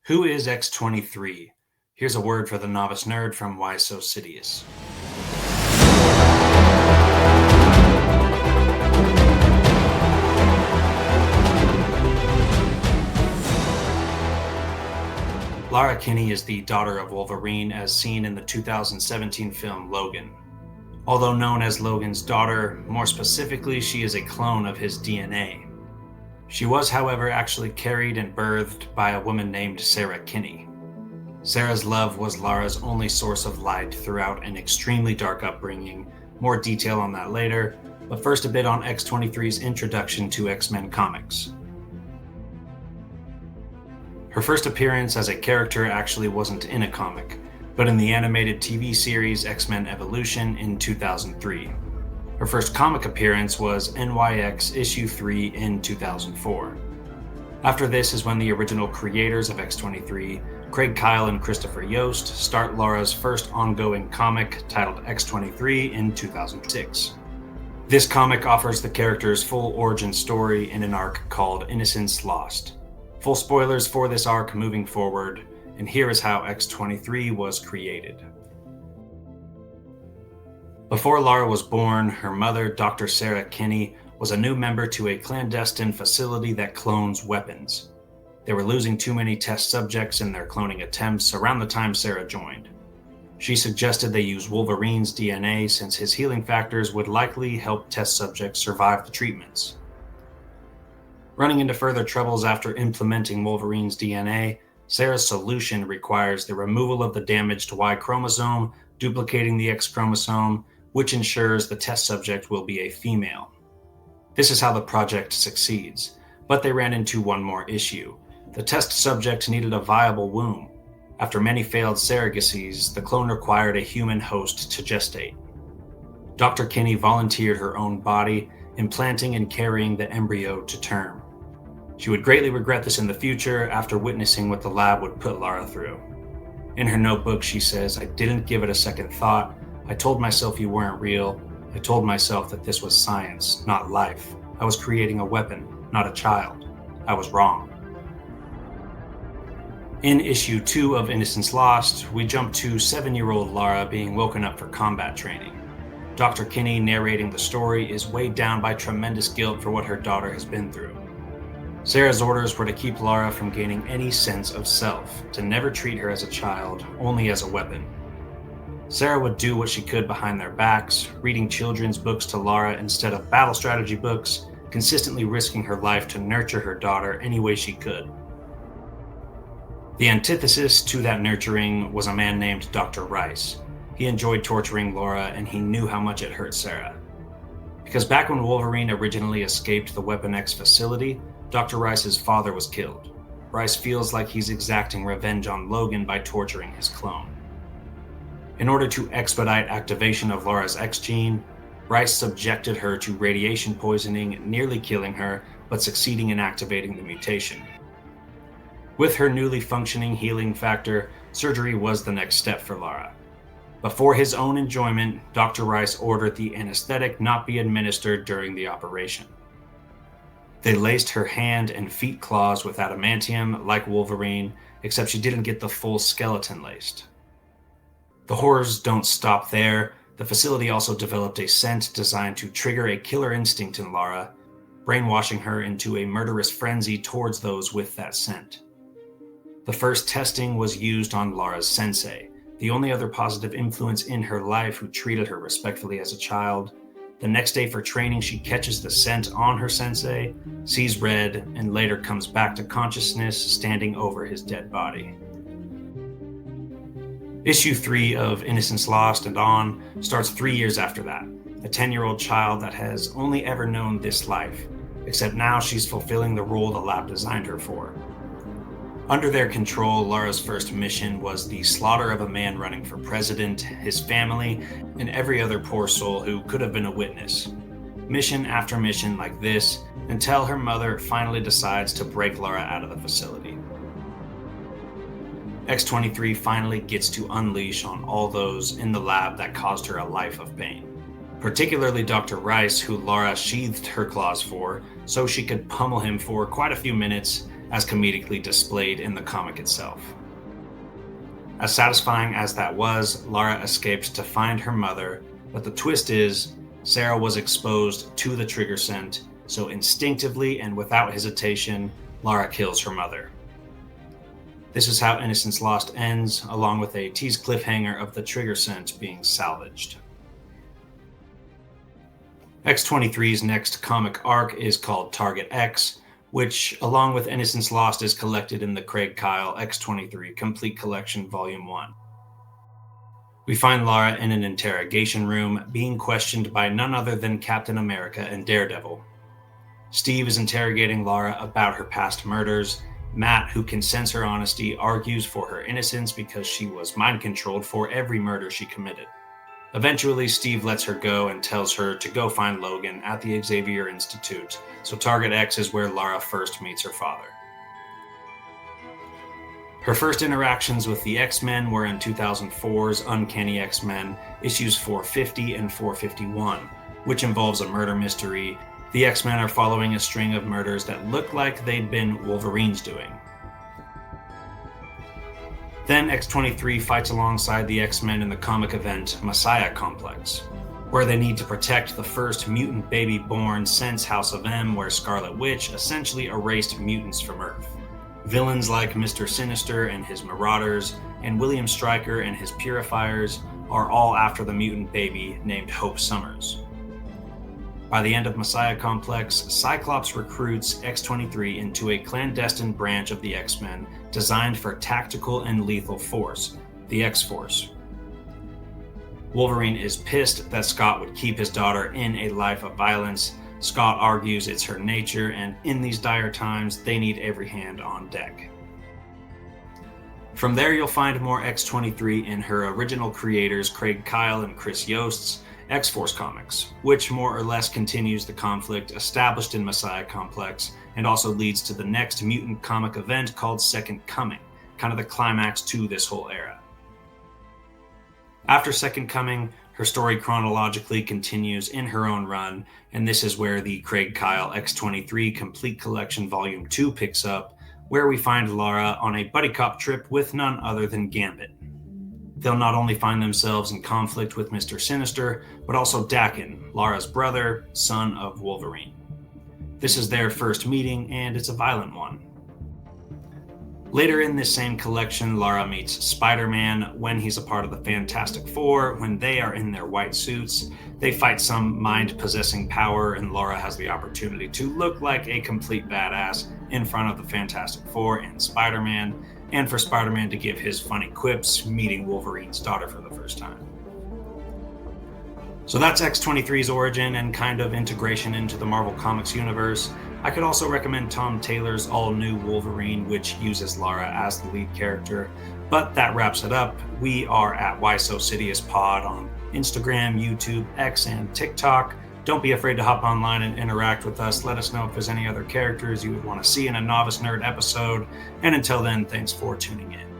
Who is X-23? Here's a word for the novice nerd from Why So Sidious. Lara Kinney is the daughter of Wolverine as seen in the 2017 film Logan. Although known as Logan's daughter, more specifically, she is a clone of his DNA. She was, however, actually carried and birthed by a woman named Sarah Kinney. Sarah's love was Lara's only source of light throughout an extremely dark upbringing. More detail on that later, but first a bit on X-23's introduction to X-Men comics. Her first appearance as a character actually wasn't in a comic, but in the animated TV series X-Men Evolution in 2003. Her first comic appearance was NYX issue 3 in 2004. After this is when the original creators of X-23, Craig Kyle and Christopher Yost, start Lara's first ongoing comic titled X-23 in 2006. This comic offers the character's full origin story in an arc called Innocence Lost. Full spoilers for this arc moving forward, and here is how X-23 was created. Before Lara was born, her mother, Dr. Sarah Kinney, was a new member to a clandestine facility that clones weapons. They were losing too many test subjects in their cloning attempts around the time Sarah joined. She suggested they use Wolverine's DNA since his healing factors would likely help test subjects survive the treatments. Running into further troubles after implementing Wolverine's DNA, Sarah's solution requires the removal of the damaged Y chromosome, duplicating the X chromosome, which ensures the test subject will be a female. This is how the project succeeds, but they ran into one more issue. The test subject needed a viable womb. After many failed surrogacies, the clone required a human host to gestate. Dr. Kinney volunteered her own body, implanting and carrying the embryo to term. She would greatly regret this in the future after witnessing what the lab would put Lara through. In her notebook, she says, "I didn't give it a second thought. I told myself you weren't real. I told myself that this was science, not life. I was creating a weapon, not a child. I was wrong." In issue 2 of Innocence Lost, we jump to 7-year-old Lara being woken up for combat training. Dr. Kinney narrating the story is weighed down by tremendous guilt for what her daughter has been through. Sarah's orders were to keep Lara from gaining any sense of self, to never treat her as a child, only as a weapon. Sarah would do what she could behind their backs, reading children's books to Lara instead of battle strategy books, consistently risking her life to nurture her daughter any way she could. The antithesis to that nurturing was a man named Dr. Rice. He enjoyed torturing Lara, and he knew how much it hurt Sarah. Because back when Wolverine originally escaped the Weapon X facility, Dr. Rice's father was killed. Rice feels like he's exacting revenge on Logan by torturing his clone. In order to expedite activation of Lara's X gene, Rice subjected her to radiation poisoning, nearly killing her, but succeeding in activating the mutation. With her newly functioning healing factor, surgery was the next step for Lara. But for his own enjoyment, Dr. Rice ordered the anesthetic not be administered during the operation. They laced her hand and feet claws with adamantium, like Wolverine, except she didn't get the full skeleton laced. The horrors don't stop there. The facility also developed a scent designed to trigger a killer instinct in Lara, brainwashing her into a murderous frenzy towards those with that scent. The first testing was used on Lara's sensei, the only other positive influence in her life who treated her respectfully as a child. The next day for training, she catches the scent on her sensei, sees red, and later comes back to consciousness, standing over his dead body. Issue 3 of Innocence Lost and On starts 3 years after that, a 10-year-old child that has only ever known this life, except now she's fulfilling the role the lab designed her for. Under their control, Lara's first mission was the slaughter of a man running for president, his family, and every other poor soul who could have been a witness. Mission after mission like this, until her mother finally decides to break Lara out of the facility. X-23 finally gets to unleash on all those in the lab that caused her a life of pain. Particularly Dr. Rice, who Lara sheathed her claws for, so she could pummel him for quite a few minutes, as comedically displayed in the comic itself. As satisfying as that was, Lara escaped to find her mother, but the twist is, Sarah was exposed to the trigger scent, so instinctively and without hesitation, Lara kills her mother. This is how Innocence Lost ends, along with a tease cliffhanger of the trigger scent being salvaged. X-23's next comic arc is called Target X, which, along with Innocence Lost, is collected in the Craig Kyle X-23 Complete Collection Volume 1. We find Lara in an interrogation room, being questioned by none other than Captain America and Daredevil. Steve is interrogating Lara about her past murders. Matt, who can sense her honesty, argues for her innocence because she was mind-controlled for every murder she committed. Eventually, Steve lets her go and tells her to go find Logan at the Xavier Institute, so Target X is where Lara first meets her father. Her first interactions with the X-Men were in 2004's Uncanny X-Men, issues 450 and 451, which involves a murder mystery. The X-Men are following a string of murders that look like they'd been Wolverine's doing. Then X-23 fights alongside the X-Men in the comic event Messiah Complex, where they need to protect the first mutant baby born since House of M, where Scarlet Witch essentially erased mutants from Earth. Villains like Mr. Sinister and his Marauders, and William Stryker and his Purifiers are all after the mutant baby named Hope Summers. By the end of Messiah Complex, Cyclops recruits X-23 into a clandestine branch of the X-Men designed for tactical and lethal force, the X-Force. Wolverine is pissed that Scott would keep his daughter in a life of violence. Scott argues it's her nature, and in these dire times, they need every hand on deck. From there, you'll find more X-23 in her original creators Craig Kyle and Chris Yost's X-Force comics, which more or less continues the conflict established in Messiah Complex and also leads to the next mutant comic event called Second Coming, kind of the climax to this whole era. After Second Coming, her story chronologically continues in her own run, and this is where the Craig Kyle X-23 Complete Collection Volume 2 picks up, where we find Lara on a buddy cop trip with none other than Gambit. They'll not only find themselves in conflict with Mr. Sinister, but also Daken, Lara's brother, son of Wolverine. This is their first meeting, and it's a violent one. Later in this same collection, Lara meets Spider-Man when he's a part of the Fantastic Four. When they are in their white suits, they fight some mind-possessing power, and Lara has the opportunity to look like a complete badass in front of the Fantastic Four and Spider-Man, and for Spider-Man to give his funny quips meeting Wolverine's daughter for the first time. So that's X-23's origin and kind of integration into the Marvel Comics universe. I could also recommend Tom Taylor's all-new Wolverine, which uses Lara as the lead character. But that wraps it up. We are at Why So Sidious Pod on Instagram, YouTube, X, and TikTok. Don't be afraid to hop online and interact with us. Let us know if there's any other characters you would want to see in a Novice Nerd episode. And until then, thanks for tuning in.